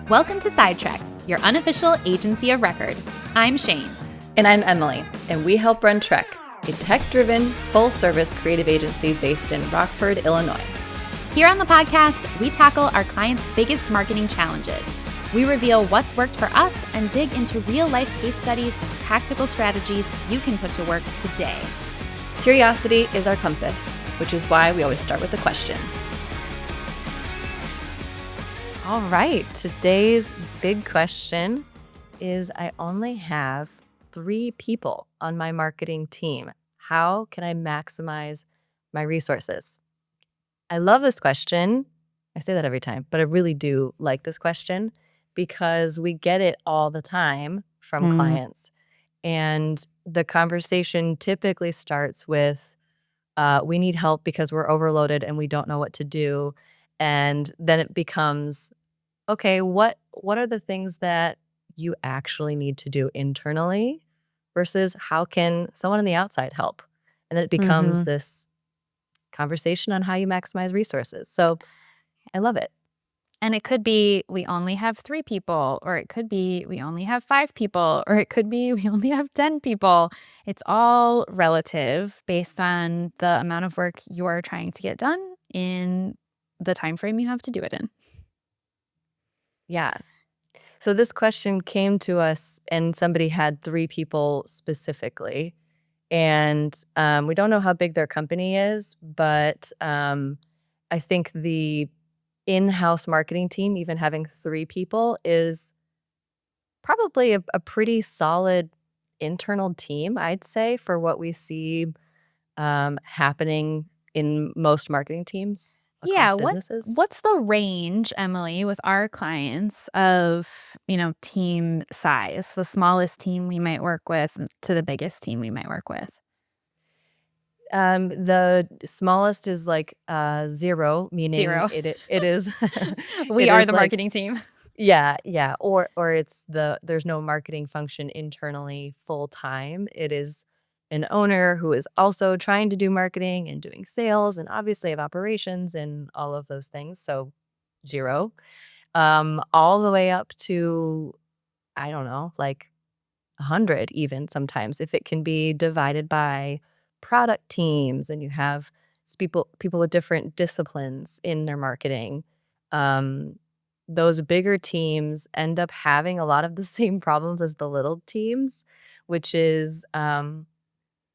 Welcome to Sidetracked, your unofficial agency of record. I'm Shane. And I'm Emily, and we help run Trek, a tech-driven, full-service creative agency based in Rockford, Illinois. Here on the podcast, we tackle our clients' biggest marketing challenges. We reveal what's worked for us and dig into real-life case studies and practical strategies you can put to work today. Curiosity is our compass, which is why we always start with a question. All right, today's big question is I only have 3 people on my marketing team. How can I maximize my resources? I love this question. I say that every time, but I really do like this question because we get it all the time from clients. And the conversation typically starts with, we need help because we're overloaded and we don't know what to do. And then it becomes, okay, what are the things that you actually need to do internally versus how can someone on the outside help? And then it becomes this conversation on how you maximize resources. So I love it. And it could be we only have 3 people, or it could be we only have 5 people, or it could be we only have 10 people. It's all relative based on the amount of work you are trying to get done in the time frame you have to do it in. Yeah. So this question came to us and somebody had 3 people specifically. And we don't know how big their company is, but I think the in-house marketing team, even having 3 people, is probably a pretty solid internal team, I'd say, for what we see happening in most marketing teams across businesses. What's the range, Emily, with our clients of, team size, the smallest team we might work with to the biggest team we might work with? The smallest is like 0, meaning 0. it is We it are is the like marketing team. yeah, or it's there's no marketing function internally full time. It is an owner who is also trying to do marketing and doing sales and obviously have operations and all of those things. So 0, all the way up to, I don't know, like 100 even sometimes if it can be divided by product teams and you have people with different disciplines in their marketing. Those bigger teams end up having a lot of the same problems as the little teams, which is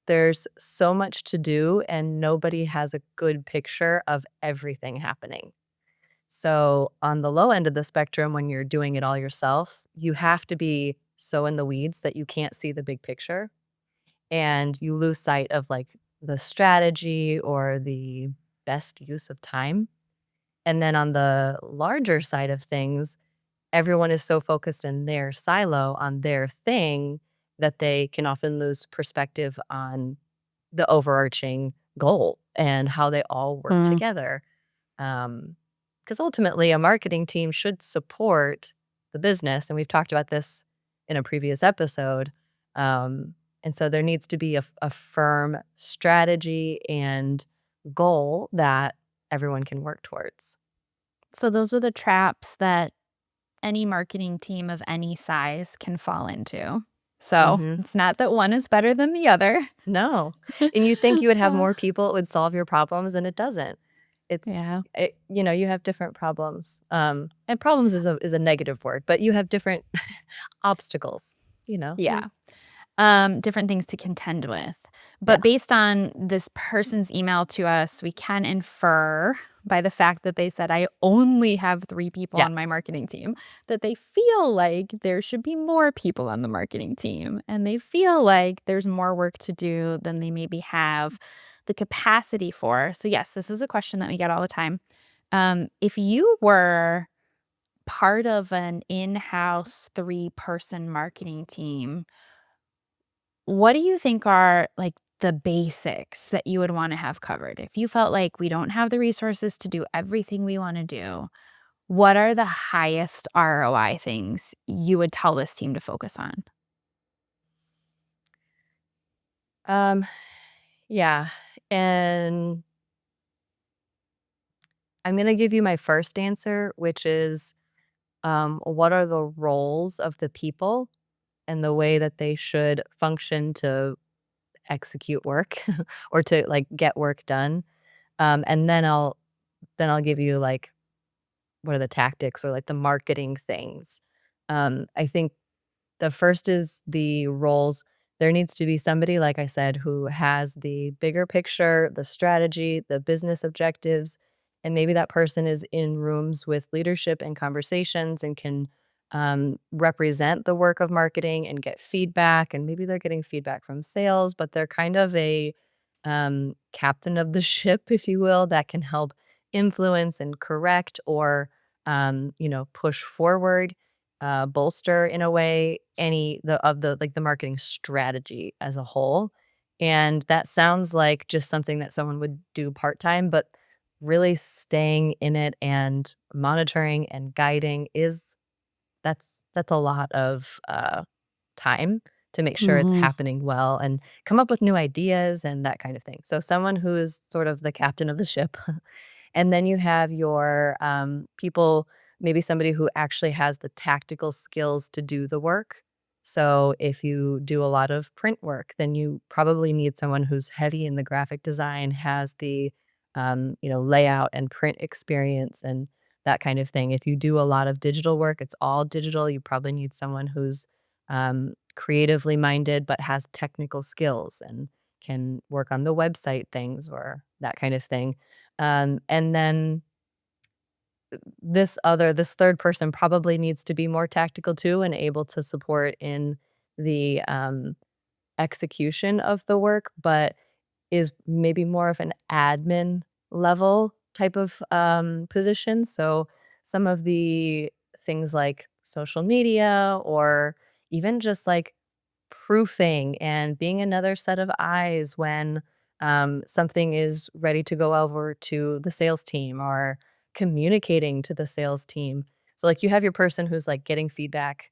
there's so much to do and nobody has a good picture of everything happening. So on the low end of the spectrum, when you're doing it all yourself, you have to be so in the weeds that you can't see the big picture and you lose sight of like the strategy or the best use of time. And then on the larger side of things, everyone is so focused in their silo on their thing that they can often lose perspective on the overarching goal and how they all work together. Because ultimately, a marketing team should support the business. And we've talked about this in a previous episode. And so there needs to be a firm strategy and goal that everyone can work towards. So those are the traps that any marketing team of any size can fall into. So it's not that one is better than the other. No. And you think you would have more people, it would solve your problems, and it doesn't. You have different problems. And problems is a negative word, but you have different obstacles, Yeah. Different things to contend with. Yeah. But based on this person's email to us, we can infer by the fact that they said, I only have 3 people on my marketing team, that they feel like there should be more people on the marketing team. And they feel like there's more work to do than they maybe have the capacity for. So yes, this is a question that we get all the time. If you were part of an in-house 3-person marketing team, what do you think are like the basics that you would want to have covered? If you felt like we don't have the resources to do everything we want to do, what are the highest ROI things you would tell this team to focus on? Yeah. And I'm going to give you my first answer, which is what are the roles of the people and the way that they should function to execute work or to like get work done. And then I'll give you like what are the tactics or like the marketing things. I think the first is the roles. There needs to be somebody, like I said, who has the bigger picture, the strategy, the business objectives, and maybe that person is in rooms with leadership and conversations and can represent the work of marketing and get feedback. And maybe they're getting feedback from sales, but they're kind of a captain of the ship, if you will, that can help influence and correct or push forward, bolster in a way any the like the marketing strategy as a whole. And that sounds like just something that someone would do part-time, but really staying in it and monitoring and guiding is that's a lot of time to make sure it's Mhm. happening well and come up with new ideas and that kind of thing. So someone who is sort of the captain of the ship. And then you have your people, maybe somebody who actually has the tactical skills to do the work. So if you do a lot of print work, then you probably need someone who's heavy in the graphic design, has the layout and print experience and that kind of thing. If you do a lot of digital work, it's all digital. You probably need someone who's creatively minded but has technical skills and can work on the website things or that kind of thing. And then this third person probably needs to be more tactical too and able to support in the execution of the work, but is maybe more of an admin level type of position. So some of the things like social media or even just like proofing and being another set of eyes when something is ready to go over to the sales team or communicating to the sales team. So like you have your person who's like getting feedback,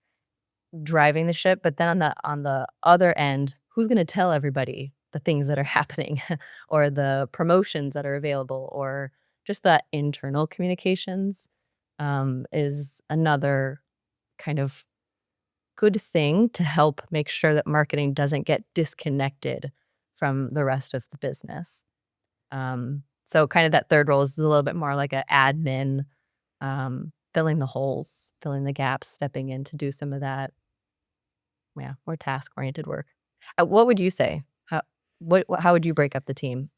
driving the ship, but then on the other end, who's going to tell everybody the things that are happening or the promotions that are available or just that internal communications is another kind of good thing to help make sure that marketing doesn't get disconnected from the rest of the business. So kind of that third role is a little bit more like an admin, filling the holes, filling the gaps, stepping in to do some of that, yeah, more task-oriented work. What would you say? How would you break up the team?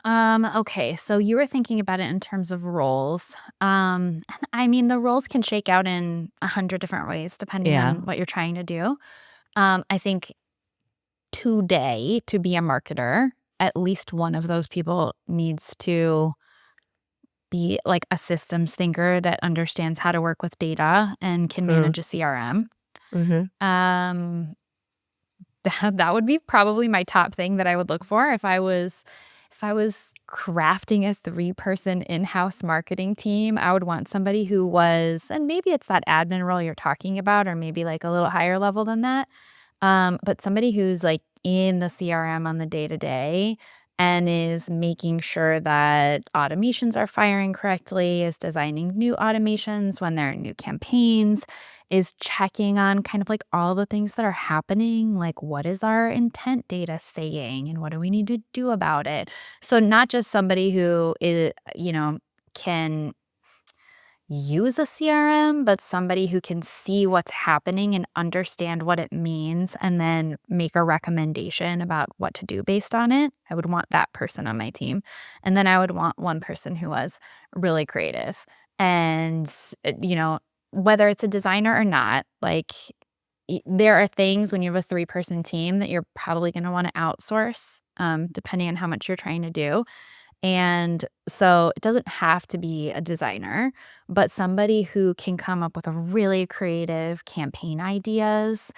Okay, so you were thinking about it in terms of roles. And I mean, the roles can shake out in 100 different ways depending Yeah. on what you're trying to do. I think today, to be a marketer, at least one of those people needs to be like a systems thinker that understands how to work with data and can Mhm, manage a CRM. mhm, Um, that would be probably my top thing that I would look for if I was crafting a three-person in-house marketing team. I would want somebody who was, and maybe it's that admin role you're talking about, or maybe like a little higher level than that. But somebody who's like in the CRM on the day to day and is making sure that automations are firing correctly, is designing new automations when there are new campaigns, is checking on kind of like all the things that are happening, like what is our intent data saying and what do we need to do about it? So, not just somebody who is, can use a CRM, but somebody who can see what's happening and understand what it means and then make a recommendation about what to do based on it. I would want that person on my team. And then I would want one person who was really creative. And, whether it's a designer or not, like there are things when you have a three-person team that you're probably going to want to outsource, depending on how much you're trying to do. And so it doesn't have to be a designer, but somebody who can come up with a really creative campaign ideas,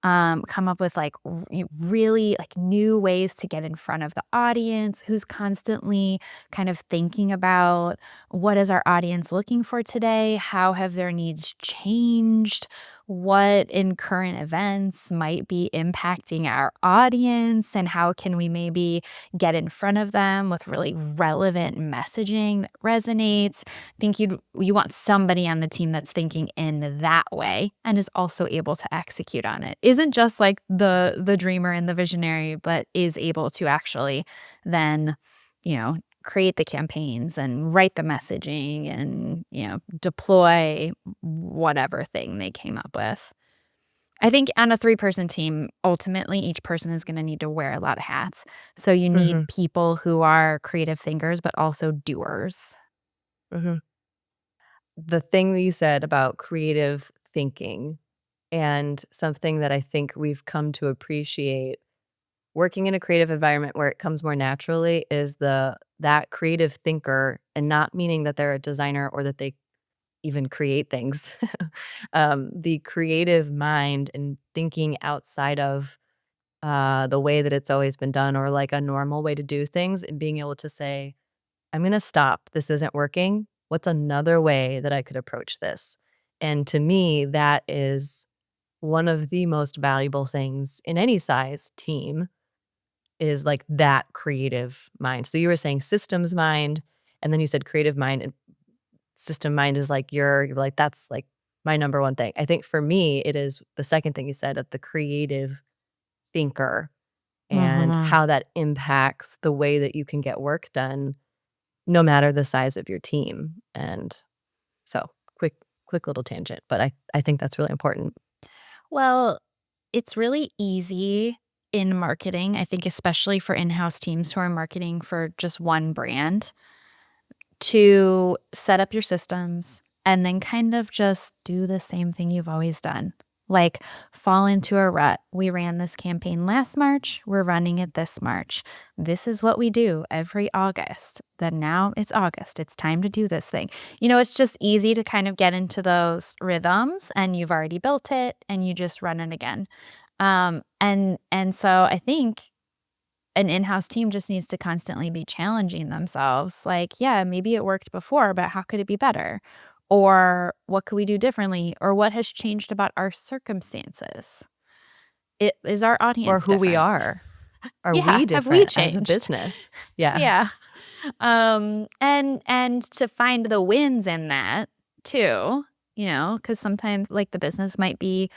come up with like really like new ways to get in front of the audience, who's constantly kind of thinking about what is our audience looking for today? How have their needs changed? what in current events might be impacting our audience and how can we maybe get in front of them with really relevant messaging that resonates. I think you want somebody on the team that's thinking in that way and is also able to execute on it. Isn't just like the dreamer and the visionary, but is able to actually then, create the campaigns and write the messaging and, deploy whatever thing they came up with. I think on a three-person team, ultimately, each person is gonna need to wear a lot of hats. So you need Mhm, people who are creative thinkers, but also doers. mhm. The thing that you said about creative thinking and something that I think we've come to appreciate working in a creative environment where it comes more naturally is that creative thinker, and not meaning that they're a designer or that they even create things. The creative mind and thinking outside of, the way that it's always been done or, like, a normal way to do things and being able to say, "I'm gonna stop. This isn't working. What's another way that I could approach this?" And to me, that is one of the most valuable things in any size team is, like, that creative mind. So you were saying systems mind, and then you said creative mind, and system mind is like you're like, "That's, like, my number one thing." I think for me, it is the second thing you said of the creative thinker and Mhm. how that impacts the way that you can get work done no matter the size of your team, and so quick little tangent, but I think that's really important. Well, it's really easy in marketing, I think especially for in-house teams who are marketing for just one brand, to set up your systems and then kind of just do the same thing you've always done. Like fall into a rut. We ran this campaign last March. We're running it this March. This is what we do every August. Then now it's August. It's time to do this thing. It's just easy to kind of get into those rhythms and you've already built it and you just run it again. And so I think an in-house team just needs to constantly be challenging themselves. Like, yeah, maybe it worked before, but how could it be better? Or what could we do differently? Or what has changed about our circumstances? Is our Or audience who we different? are. Are Yeah, we have we different as a changed? business? Yeah. Yeah. And to find the wins in that too, because sometimes like the business might be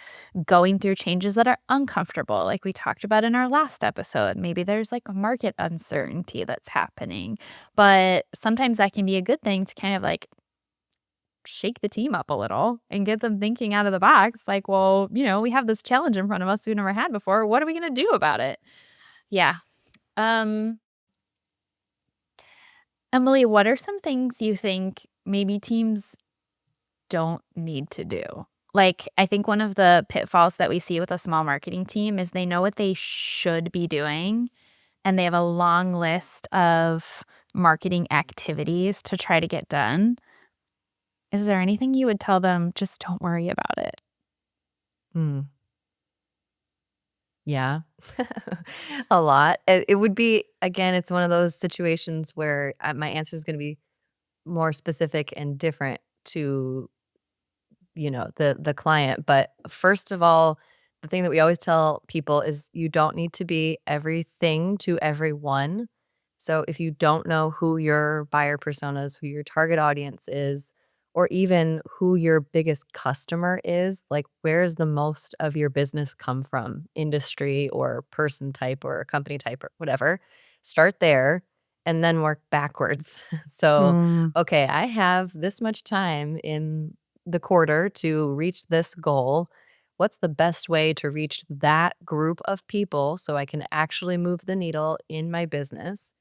going through changes that are uncomfortable, like we talked about in our last episode. Maybe there's like a market uncertainty that's happening, but sometimes that can be a good thing to kind of like shake the team up a little and get them thinking out of the box. Like, well, we have this challenge in front of us we never had before. What are we going to do about it? Yeah. Um, Emily, what are some things you think maybe teams don't need to do? Like, I think one of the pitfalls that we see with a small marketing team is they know what they should be doing, and they have a long list of marketing activities to try to get done. Is there anything you would tell them, "Just don't worry about it"? Mm. Yeah. A lot. It would be again, it's one of those situations where, my answer is gonna be more specific and different to, the client, but first of all, the thing that we always tell people is you don't need to be everything to everyone. So if you don't know who your buyer persona is, who your target audience is, or even who your biggest customer is, like where is the most of your business come from, industry or person type or company type or whatever, start there and then work backwards. So, Mm. okay, I have this much time in the quarter to reach this goal. What's the best way to reach that group of people so I can actually move the needle in my business?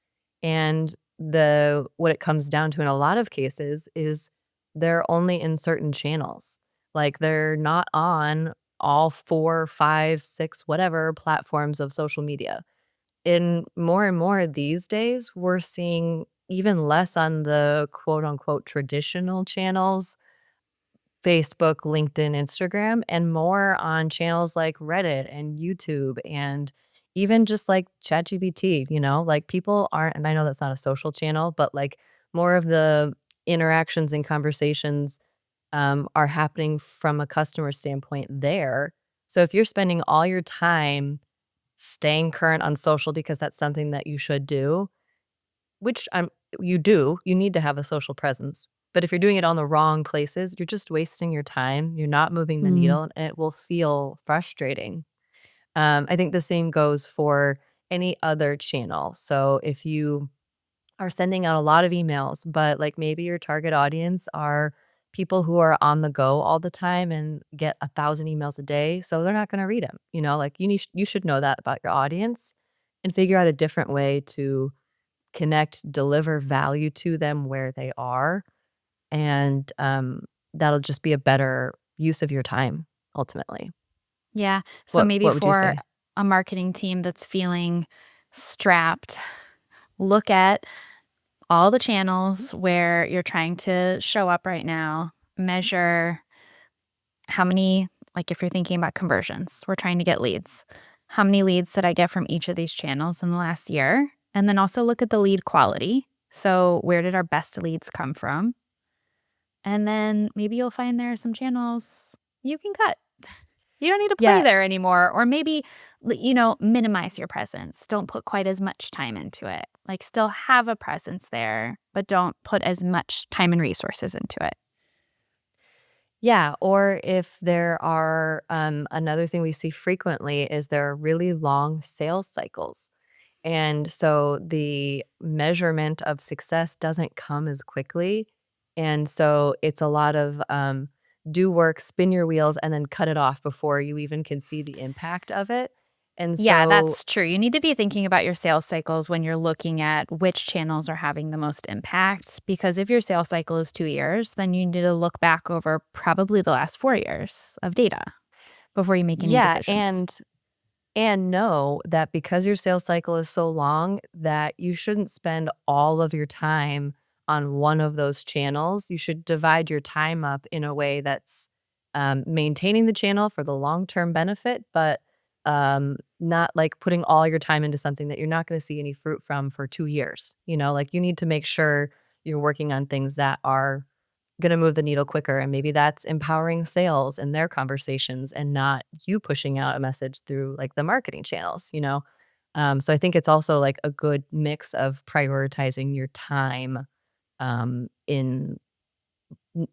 And the what it comes down to in a lot of cases is they're only in certain channels. Like they're not on all 4, 5, 6, whatever platforms of social media. In more and more these days, we're seeing even less on the quote unquote traditional channels, Facebook, LinkedIn, Instagram, and more on channels like Reddit and YouTube and even just like ChatGPT, like people aren't, and I know that's not a social channel, but like more of the interactions and conversations are happening from a customer standpoint there. So if you're spending all your time staying current on social because that's something that you should do, which you do, you need to have a social presence. But if you're doing it on the wrong places, you're just wasting your time. You're not moving the Mm. needle, and it will feel frustrating. I think the same goes for any other channel. So if you are sending out a lot of emails, but like maybe your target audience are people who are on the go all the time and get 1,000 emails a day, so they're not going to read them. Like you should know that about your audience and figure out a different way to connect, deliver value to them where they are, and that'll just be a better use of your time ultimately. Yeah. So What maybe what would you for say? a marketing team that's feeling strapped, look at all the channels where you're trying to show up right now, measure how many, like if you're thinking about conversions, we're trying to get leads. How many leads did I get from each of these channels in the last year? And then also look at the lead quality. So, where did our best leads come from? And then maybe you'll find there are some channels you can cut. You don't need to play Yeah, there anymore. Or maybe, minimize your presence. Don't put quite as much time into it. Like, still have a presence there, but don't put as much time and resources into it. yeah, or if there are another thing we see frequently is there are really long sales cycles. And so the measurement of success doesn't come as quickly. And so it's a lot of do work, spin your wheels, and then cut it off before you even can see the impact of it. And Yeah, so, that's true. You need to be thinking about your sales cycles when you're looking at which channels are having the most impact. Because if your sales cycle is 2 years, then you need to look back over probably the last 4 years of data before you make any yeah, decisions. and know that because your sales cycle is so long that you shouldn't spend all of your time on one of those channels. You should divide your time up in a way that's maintaining the channel for the long-term benefit, but not like putting all your time into something that you're not going to see any fruit from for 2 years. Like you need to make sure you're working on things that are gonna move the needle quicker, and maybe that's empowering sales and their conversations and not you pushing out a message through, like, the marketing channels? So I think it's also, like, a good mix of prioritizing your time, in,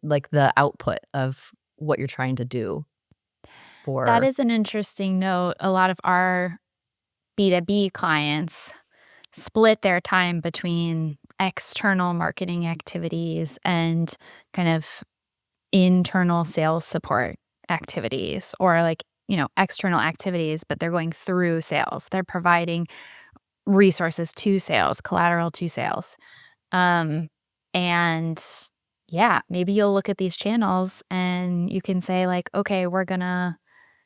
like, the output of what you're trying to do That for. is an interesting note. A lot of our B2B clients split their time between external marketing activities and kind of internal sales support activities or like, external activities, but they're going through sales. They're providing resources to sales, collateral to sales. Um, and yeah, maybe you'll look at these channels and you can say, like, okay, we're going to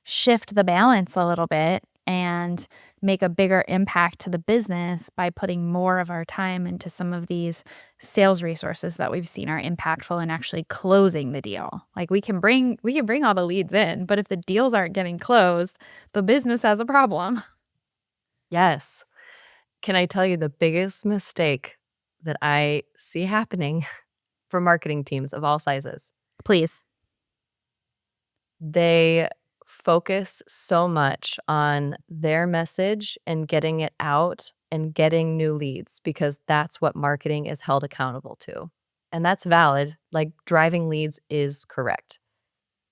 shift the balance a little bit and make a bigger impact to the business by putting more of our time into some of these sales resources that we've seen are impactful in actually closing the deal. Like we can bring all the leads in, but if the deals aren't getting closed, the business has a problem. Yes. Can I tell you the biggest mistake that I see happening for marketing teams of all sizes? Please. They focus so much on their message and getting it out and getting new leads because that's what marketing is held accountable to. And that's valid. Like driving leads is correct.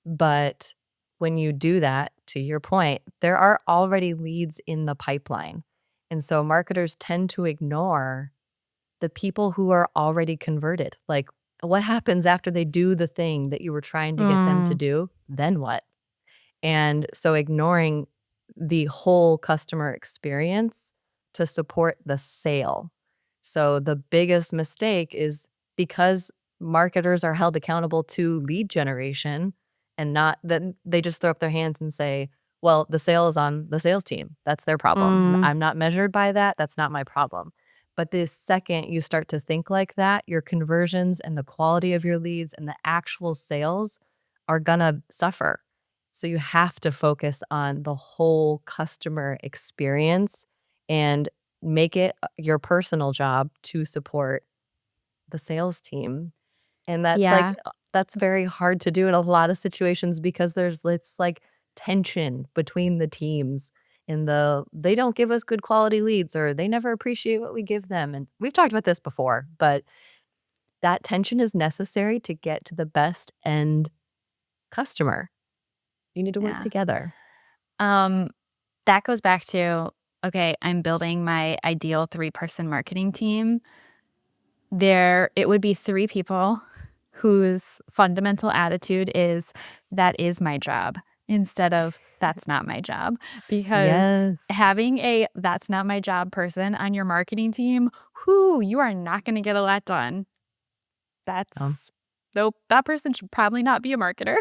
But when you do that, to your point, there are already leads in the pipeline. And so marketers tend to ignore the people who are already converted. Like, what happens after they do the thing that you were trying to get them to Mm. do? Then what? And so ignoring the whole customer experience to support the sale. So the biggest mistake is because marketers are held accountable to lead generation and not that they just throw up their hands and say, well, the sale is on the sales team. That's their problem. Mm. I'm not measured by that. That's not my problem. But the second you start to think like that, your conversions and the quality of your leads and the actual sales are going to suffer. So you have to focus on the whole customer experience and make it your personal job to support the sales team. And that's like Yeah. that's very hard to do in a lot of situations because it's like tension between the teams and they don't give us good quality leads or they never appreciate what we give them. And we've talked about this before, but that tension is necessary to get to the best end customer. You need to work Yeah. together. Um, that goes back to, okay, I'm building my ideal 3-person marketing team. It would be 3 people whose fundamental attitude is, "That is my job," instead of, "That's not my job." Because Yes. having a "that's not my job" person on your marketing team, whoo, you are not gonna get a lot done. Um, That's Nope, that person should probably not be a marketer.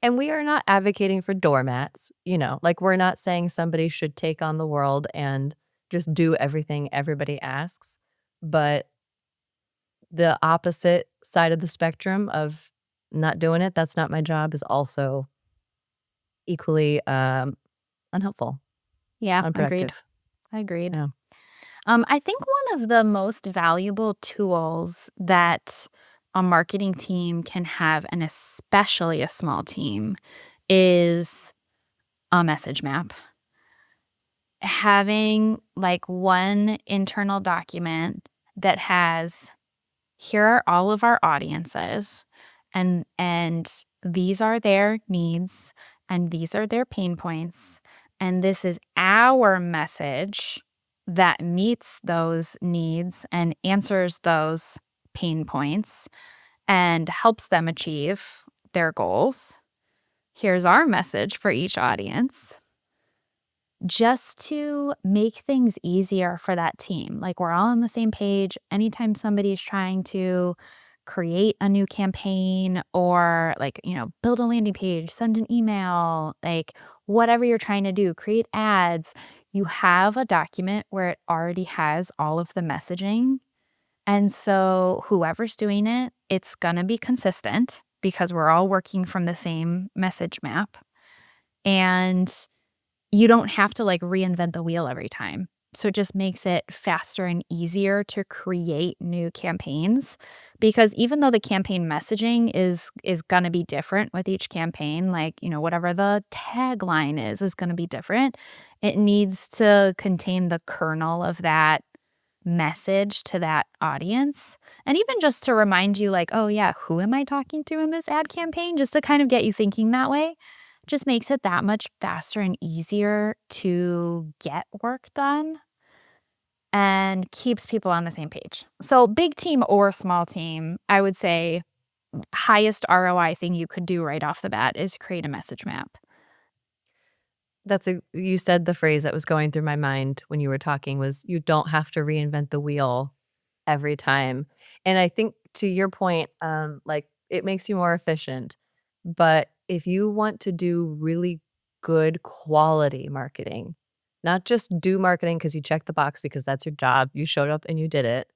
and we are not advocating for doormats, like we're not saying somebody should take on the world and just do everything everybody asks. But the opposite side of the spectrum of not doing it, that's not my job, is also equally, unhelpful, Yeah, agreed. unproductive. Agreed. Yeah. I think one of the most valuable tools that a marketing team can have, and especially a small team, is a message map. Having like one internal document that has, here are all of our audiences, and these are their needs, and these are their pain points, and this is our message that meets those needs and answers those pain points and helps them achieve their goals. Here's our message for each audience, just to make things easier for that team. Like, we're all on the same page. Anytime somebody's trying to create a new campaign or, like, build a landing page, send an email, like whatever you're trying to do, create ads, you have a document where it already has all of the messaging. And so whoever's doing it, it's going to be consistent because we're all working from the same message map. And you don't have to, like, reinvent the wheel every time. So it just makes it faster and easier to create new campaigns, because even though the campaign messaging is gonna be different with each campaign, like, whatever the tagline is gonna be different. It needs to contain the kernel of that message to that audience, and even just to remind you, like, "Oh, yeah, who am I talking to in this ad campaign?" Just to kind of get you thinking that way. Just makes it that much faster and easier to get work done and keeps people on the same page. So, big team or small team, I would say highest ROI thing you could do right off the bat is create a message map. You said the phrase that was going through my mind when you were talking was, "You don't have to reinvent the wheel every time." And I think to your point, like, it makes you more efficient, but if you want to do really good quality marketing, not just do marketing because you checked the box because that's your job, you showed up and you did it,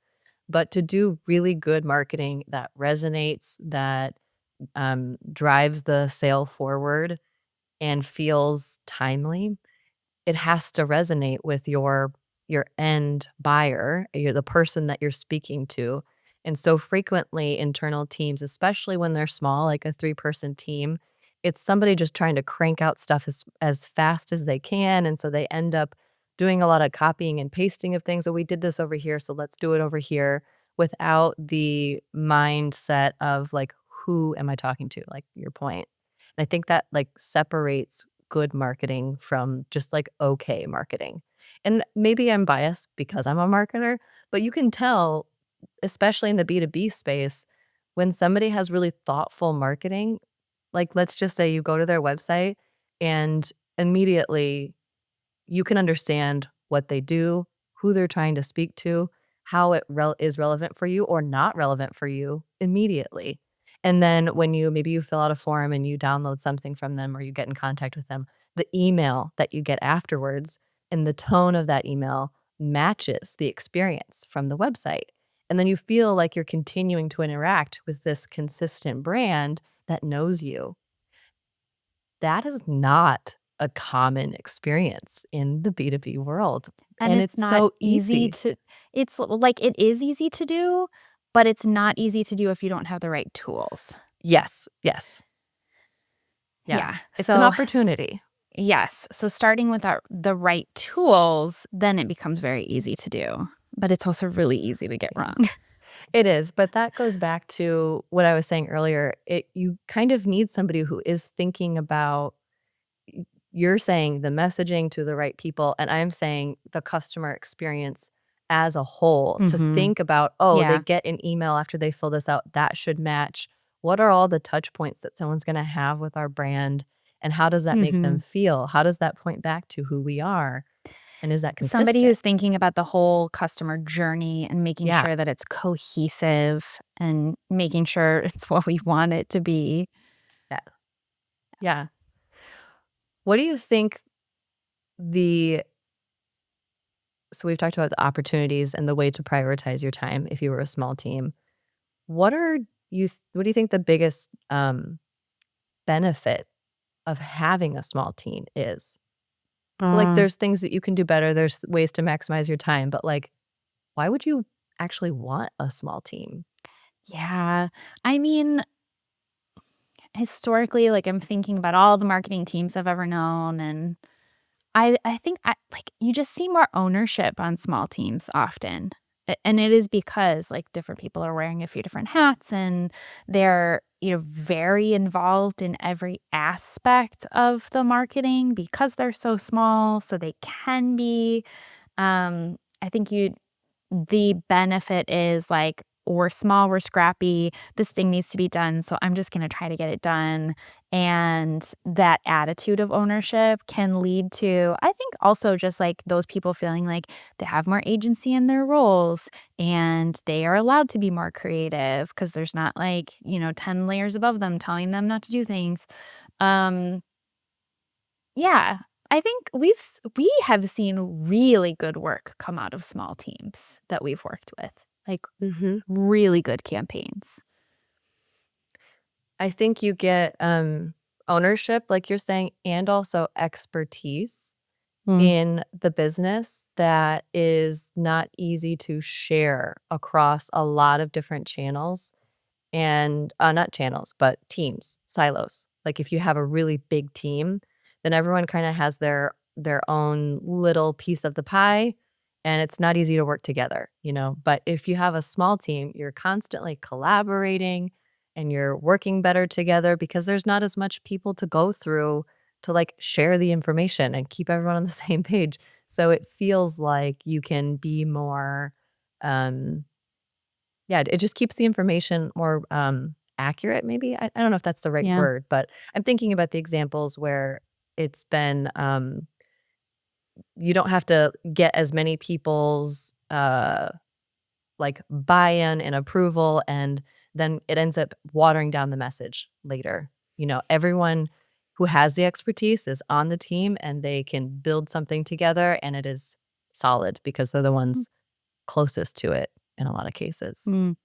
but to do really good marketing that resonates, that, drives the sale forward and feels timely, it has to resonate with your end buyer, the person that you're speaking to. And so frequently internal teams, especially when they're small, like a 3-person team, it's somebody just trying to crank out stuff as fast as they can. And so they end up doing a lot of copying and pasting of things. Oh, we did this over here, so let's do it over here without the mindset of like, who am I talking to? Like your point. And I think that like separates good marketing from just like okay marketing. And maybe I'm biased because I'm a marketer, but you can tell, especially in the B2B space, when somebody has really thoughtful marketing, like let's just say you go to their website and immediately you can understand what they do, who they're trying to speak to, how is relevant for you or not relevant for you immediately. And then when maybe you fill out a form and you download something from them or you get in contact with them, the email that you get afterwards and the tone of that email matches the experience from the website. And then you feel like you're continuing to interact with this consistent brand that knows you. That is not a common experience in the B2B world, And and it's it's not so easy easy. to it's like, it is easy to do, but it's not easy to do if you don't have the right tools. Yes. Yes. Yeah. Yeah. It's an So opportunity. yes. So starting with the right tools, then it becomes very easy to do. But it's also really easy to get Yeah. wrong. It is, but that goes back to what I was saying earlier. You kind of need somebody who is thinking about you're saying the messaging to the right people, and I'm saying the customer experience as a whole to Hmm. think about, oh, they Yeah. get an email after they fill this out. That should match. What are all the touch points that someone's going to have with our brand? And how does that make them Hmm. feel? How does that point back to who we are? And is that Somebody consistent? who's thinking about the whole customer journey and making Yeah. sure that it's cohesive and making sure it's what we want it to be. Yeah. Yeah. What do you think the so we've talked about the opportunities and the way to prioritize your time if you were a small team. What do you think the biggest benefit of having a small team is? So like Mm. there's things that you can do better, there's ways to maximize your time, but like why would you actually want a small team? Yeah. I mean, historically, like I'm thinking about all the marketing teams I've ever known, and I think like you just see more ownership on small teams often. And it is because like different people are wearing a few different hats and they're, very involved in every aspect of the marketing because they're so small, so they can be. I think the benefit is like, we're small, we're scrappy, this thing needs to be done, so I'm just gonna try to get it done. And that attitude of ownership can lead to, I think, also just like those people feeling like they have more agency in their roles and they are allowed to be more creative because there's not like, 10 layers above them telling them not to do things. Um, yeah, I think we have seen really good work come out of small teams that we've worked with, like, Mhm. really good campaigns. I think you get ownership like you're saying and also expertise Mm. in the business that is not easy to share across a lot of different channels and not channels, but teams, silos. Like if you have a really big team, then everyone kind of has their own little piece of the pie and it's not easy to work together. But if you have a small team, you're constantly collaborating and you're working better together because there's not as much people to go through to like share the information and keep everyone on the same page. So it feels like you can be more um yeah, it just keeps the information more, accurate maybe? I don't know if that's the right Yeah. word, but I'm thinking about the examples where it's been, you don't have to get as many people's, like, buy-in and approval, and then it ends up watering down the message later. Everyone who has the expertise is on the team, and they can build something together, and it is solid because they're the Mm. ones closest to it in a lot of cases. Mm.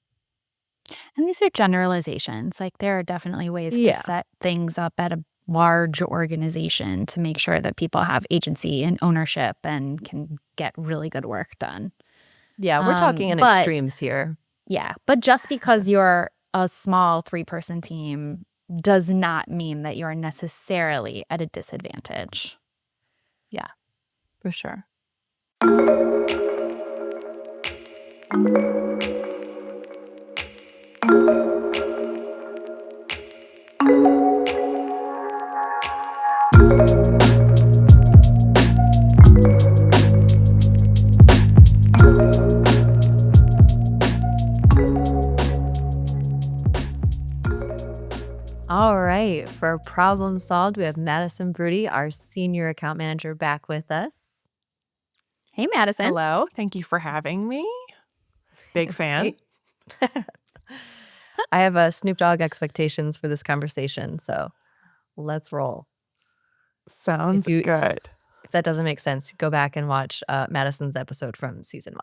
And these are generalizations, like, there are definitely ways to Yeah. set things up at a large organization to make sure that people have agency and ownership and can get really good work done. Yeah, we're talking in But extremes here. yeah, but just because you're a small three-person team does not mean that you're necessarily at a disadvantage. Yeah, for sure. All right, for problem solved, we have Madison Broody, our senior account manager, back with us. Hey, Madison. Hello, thank you for having me. Big fan. Hey. I have Snoop Dogg expectations for this conversation, so let's roll. Sounds good. If that doesn't make sense, go back and watch Madison's episode from season 1.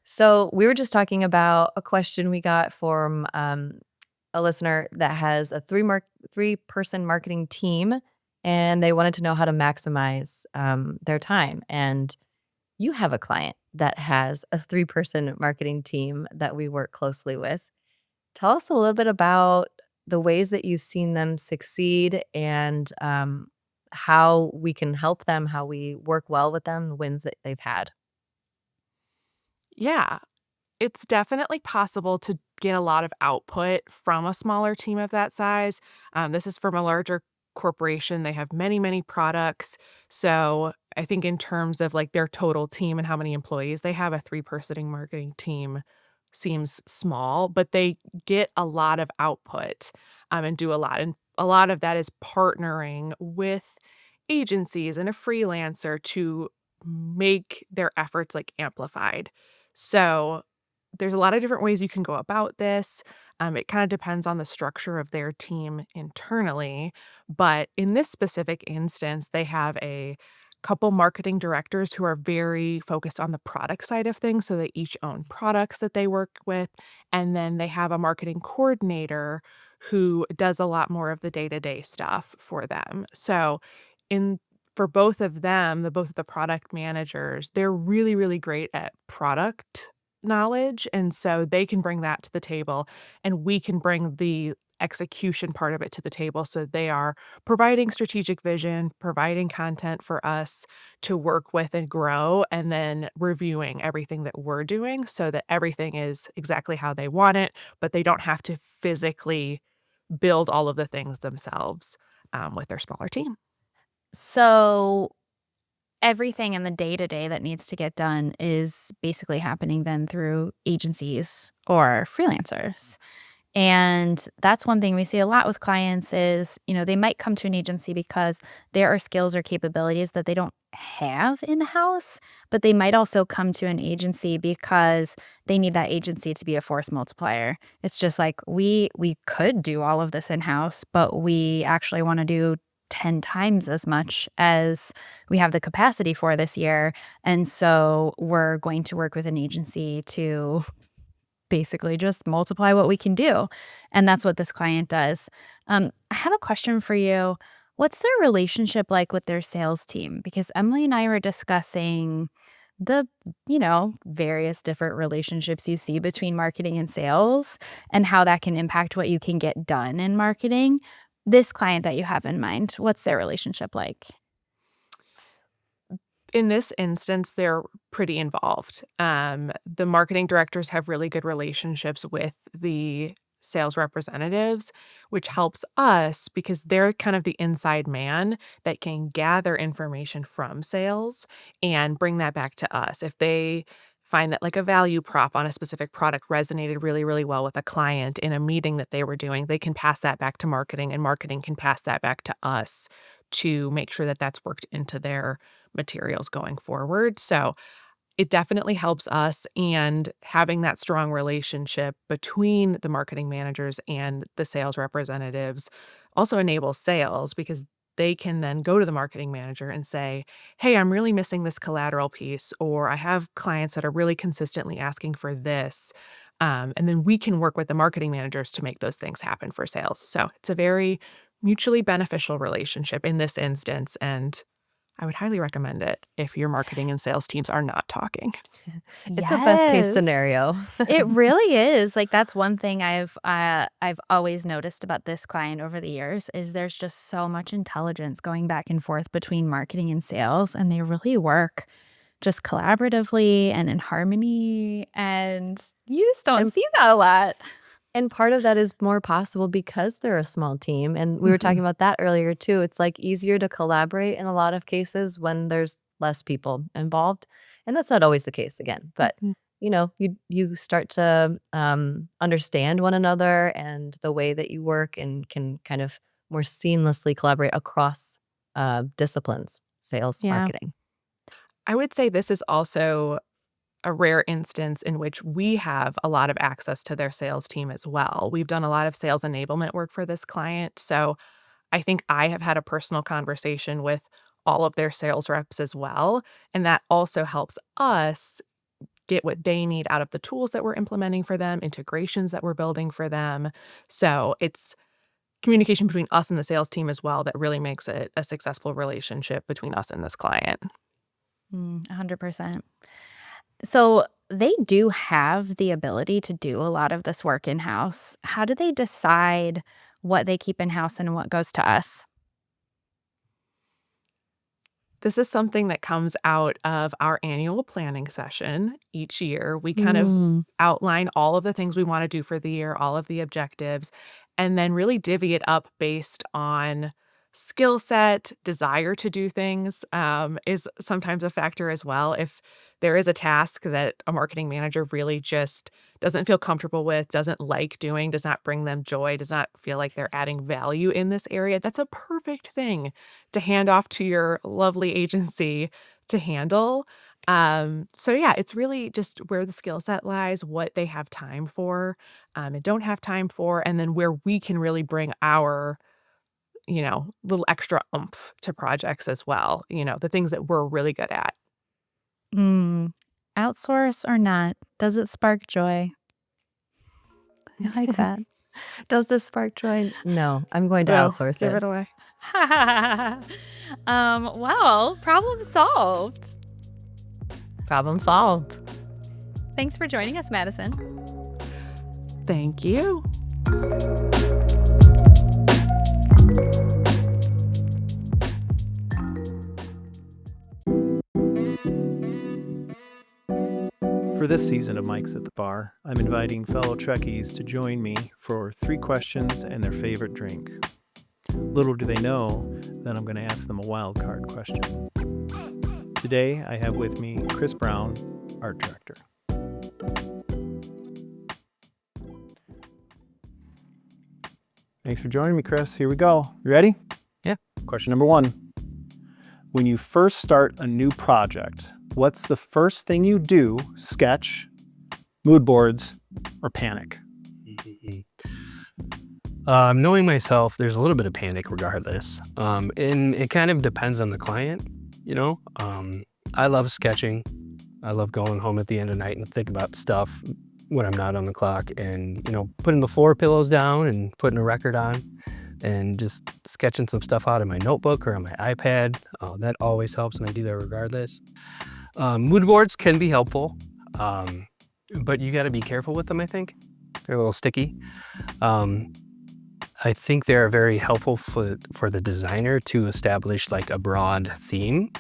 So we were just talking about a question we got from a listener that has a three-person marketing team, and they wanted to know how to maximize their time. And you have a client that has a three-person marketing team that we work closely with. Tell us a little bit about the ways that you've seen them succeed and how we can help them, how we work well with them, the wins that they've had. Yeah, it's definitely possible to get a lot of output from a smaller team of that size. This is from a larger corporation. They have many, many products. So I think in terms of like their total team and how many employees they have, a three-person marketing team seems small, but they get a lot of output and do a lot. And a lot of that is partnering with agencies and a freelancer to make their efforts like amplified. So there's a lot of different ways you can go about this. It kind of depends on the structure of their team internally. But in this specific instance, they have a couple marketing directors who are very focused on the product side of things. So they each own products that they work with. And then they have a marketing coordinator who does a lot more of the day-to-day stuff for them. So in for both of them, both of the product managers, they're really, really great at product knowledge, and so they can bring that to the table, and we can bring the execution part of it to the table, so they are providing strategic vision, providing content for us to work with and grow, and then reviewing everything that we're doing so that everything is exactly how they want it, but they don't have to physically build all of the things themselves, with their smaller team. So everything in the day-to-day that needs to get done is basically happening then through agencies or freelancers. And that's one thing we see a lot with clients is, they might come to an agency because there are skills or capabilities that they don't have in-house, but they might also come to an agency because they need that agency to be a force multiplier. It's just like we could do all of this in-house, but we actually want to do 10 times as much as we have the capacity for this year. And so we're going to work with an agency to basically just multiply what we can do. And that's what this client does. I have a question for you. What's their relationship like with their sales team? Because Emily and I were discussing the, various different relationships you see between marketing and sales and how that can impact what you can get done in marketing. This client that you have in mind, what's their relationship like? In this instance, they're pretty involved. The marketing directors have really good relationships with the sales representatives, which helps us because they're kind of the inside man that can gather information from sales and bring that back to us. If they find that like a value prop on a specific product resonated really, really well with a client in a meeting that they were doing, they can pass that back to marketing and marketing can pass that back to us to make sure that that's worked into their materials going forward. So it definitely helps us, and having that strong relationship between the marketing managers and the sales representatives also enables sales because they can then go to the marketing manager and say, "Hey, I'm really missing this collateral piece," or "I have clients that are really consistently asking for this." And then we can work with the marketing managers to make those things happen for sales. So it's a very mutually beneficial relationship in this instance, and I would highly recommend it if your marketing and sales teams are not talking. It's a best case Yes. scenario. It really is. Like, that's one thing I've always noticed about this client over the years is there's just so much intelligence going back and forth between marketing and sales, and they really work just collaboratively and in harmony, and you just don't And see that a lot. And part of that is more possible because they're a small team, and we were talking Mhm. about that earlier too. It's, like, easier to collaborate in a lot of cases when there's less people involved, and that's not always the case again, but, Mhm. you start to, understand one another and the way that you work and can kind of more seamlessly collaborate across, disciplines, sales, Yeah. marketing. I would say this is also a rare instance in which we have a lot of access to their sales team as well. We've done a lot of sales enablement work for this client, so I think I have had a personal conversation with all of their sales reps as well, and that also helps us get what they need out of the tools that we're implementing for them, integrations that we're building for them. So it's communication between us and the sales team as well that really makes it a successful relationship between us and this client. 100%. So they do have the ability to do a lot of this work in-house. How do they decide what they keep in-house and what goes to us? This is something that comes out of our annual planning session each year. We kind of Mm. outline all of the things we want to do for the year, all of the objectives, and then really divvy it up based on skill set, desire to do things is sometimes a factor as well. If there is a task that a marketing manager really just doesn't feel comfortable with, doesn't like doing, does not bring them joy, does not feel like they're adding value in this area, that's a perfect thing to hand off to your lovely agency to handle. So yeah, it's really just where the skill set lies, what they have time for, and don't have time for, and then where we can really bring our, little extra oomph to projects as well. The things that we're really good at. Mm. Outsource or not? Does it spark joy? I like that. Does this spark joy? No, I'm going to Well, outsource give it. it away. Well, problem solved. Problem solved. Thanks for joining us, Madison. Thank you. For this season of Mike's at the Bar, I'm inviting fellow Trekkies to join me for 3 questions and their favorite drink. Little do they know that I'm going to ask them a wild card question. Today, I have with me Chris Brown, Art Director. Thanks for joining me, Chris. Here we go. You ready? Yeah. Question number 1. When you first start a new project, what's the first thing you do? Sketch, mood boards, or panic? Knowing myself, there's a little bit of panic regardless. And it kind of depends on the client, I love sketching. I love going home at the end of the night and think about stuff when I'm not on the clock and, putting the floor pillows down and putting a record on and just sketching some stuff out in my notebook or on my iPad. That always helps, and I do that regardless. Mood boards can be helpful, but you got to be careful with them, I think. They're a little sticky. I think they're very helpful for the designer to establish like a broad theme,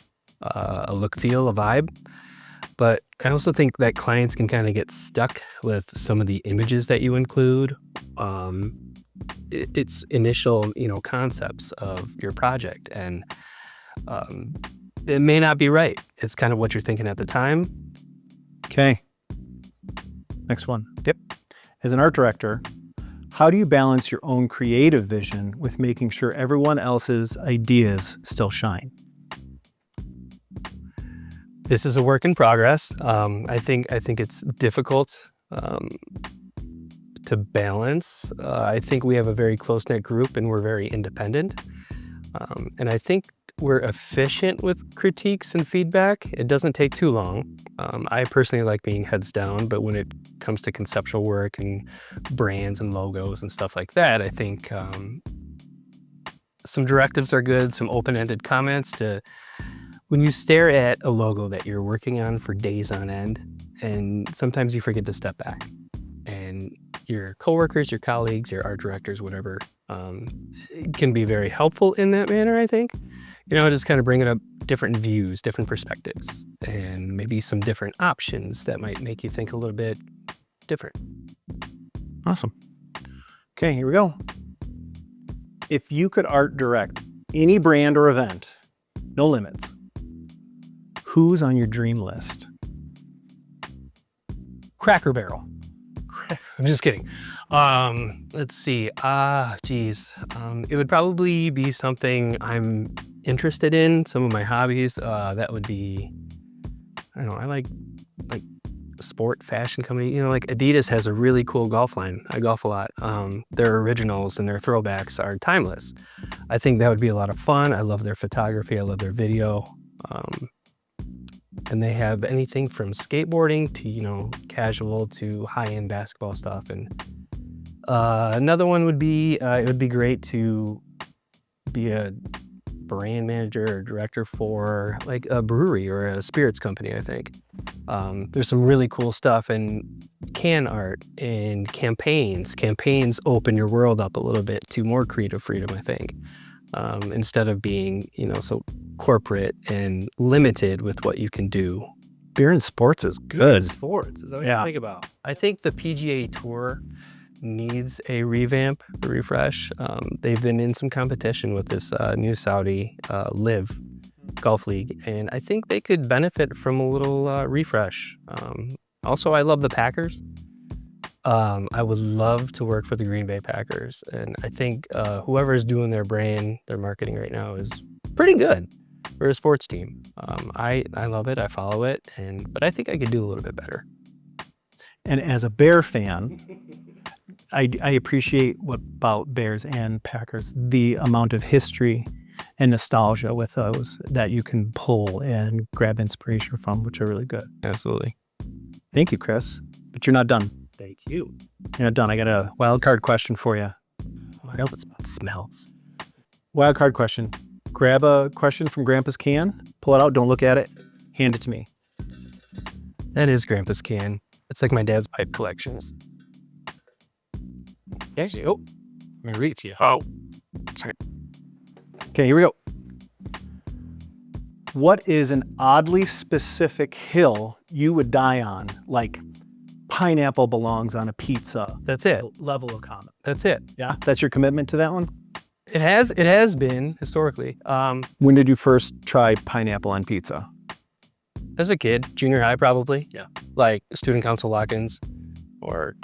a look, feel, a vibe. But I also think that clients can kind of get stuck with some of the images that you include. It's initial, concepts of your project, and it may not be right. It's kind of what you're thinking at the time. Okay. Next one. Yep. As an art director, how do you balance your own creative vision with making sure everyone else's ideas still shine? This is a work in progress. I think it's difficult to balance. I think we have a very close-knit group and we're very independent. And I think we're efficient with critiques and feedback. It doesn't take too long. I personally like being heads down, but when it comes to conceptual work and brands and logos and stuff like that, I think some directives are good, some open-ended comments to when you stare at a logo that you're working on for days on end, and sometimes you forget to step back. And your coworkers, your colleagues, your art directors, whatever, can be very helpful in that manner, I think. Just kind of bringing up different views, different perspectives, and maybe some different options that might make you think a little bit different. Awesome. Okay, here we go. If you could art direct any brand or event, no limits, who's on your dream list? Cracker Barrel. I'm just kidding. Let's see. It would probably be something I'm interested in, some of my hobbies. That would be, I don't know, I like sport fashion company. Like Adidas has a really cool golf line. I golf a lot. Their originals and their throwbacks are timeless. I think that would be a lot of fun. I love their photography. I love their video. And they have anything from skateboarding to, casual to high-end basketball stuff. And another one would be, it would be great to be a brand manager or director for like a brewery or a spirits company, I think. There's some really cool stuff in can art and campaigns. Campaigns open your world up a little bit to more creative freedom, I think, instead of being, so corporate and limited with what you can do. Beer and sports is good. Sports is what Yeah. I think about. I think the PGA Tour needs a revamp, a refresh. They've been in some competition with this new Saudi Live Golf League, and I think they could benefit from a little refresh. Also, I love the Packers. I would love to work for the Green Bay Packers, and I think whoever is doing their brand, their marketing right now is pretty good for a sports team. I love it. I follow it, but I think I could do a little bit better. And as a Bear fan, I appreciate about Bears and Packers, the amount of history and nostalgia with those that you can pull and grab inspiration from, which are really good. Absolutely. Thank you, Chris. But you're not done. Thank you. You're not done. I got a wild card question for you. I hope it smells. Wild card question. Grab a question from Grandpa's can, pull it out, don't look at it, hand it to me. That is Grandpa's can. It's like my dad's pipe collections. Actually, I'm going to read it to you. Oh, sorry. Okay, here we go. What is an oddly specific hill you would die on? Like pineapple belongs on a pizza. That's it. Level of comment. That's it. Yeah, that's your commitment to that one? It has been historically. When did you first try pineapple on pizza? As a kid, junior high probably. Yeah. Like student council lock-ins or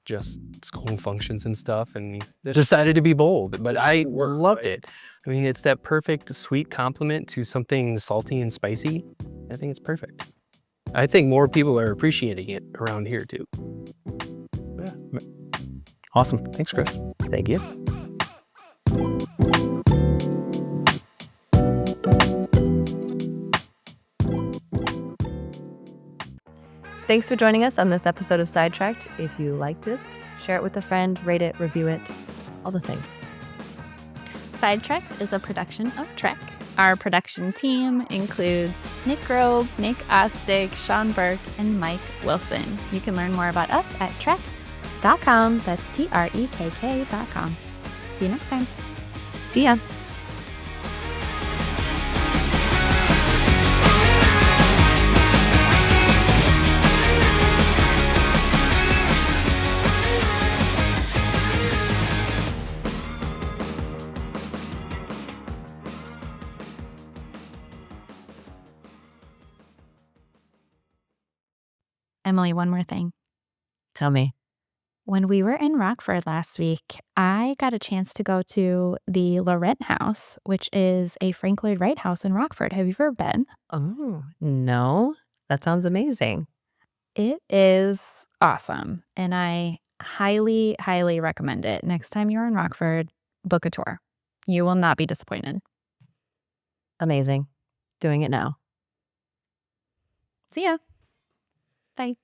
just school functions and stuff, and decided to be bold, but I loved it. I mean, it's that perfect sweet complement to something salty and spicy. I think it's perfect. I think more people are appreciating it around here too. Yeah. Awesome. Thanks, Chris. Thank you. Thanks for joining us on this episode of Sidetracked. If you liked us, share it with a friend, rate it, review it, all the things. Sidetracked is a production of Trek. Our production team includes Nick Grobe, Nick Ostick, Sean Burke, and Mike Wilson. You can learn more about us at trek.com. That's TREKK.com. See you next time. See ya. Emily, one more thing. Tell me. When we were in Rockford last week, I got a chance to go to the Laurent House, which is a Frank Lloyd Wright house in Rockford. Have you ever been? Oh, no. That sounds amazing. It is awesome. And I highly, highly recommend it. Next time you're in Rockford, book a tour. You will not be disappointed. Amazing. Doing it now. See ya. Bye.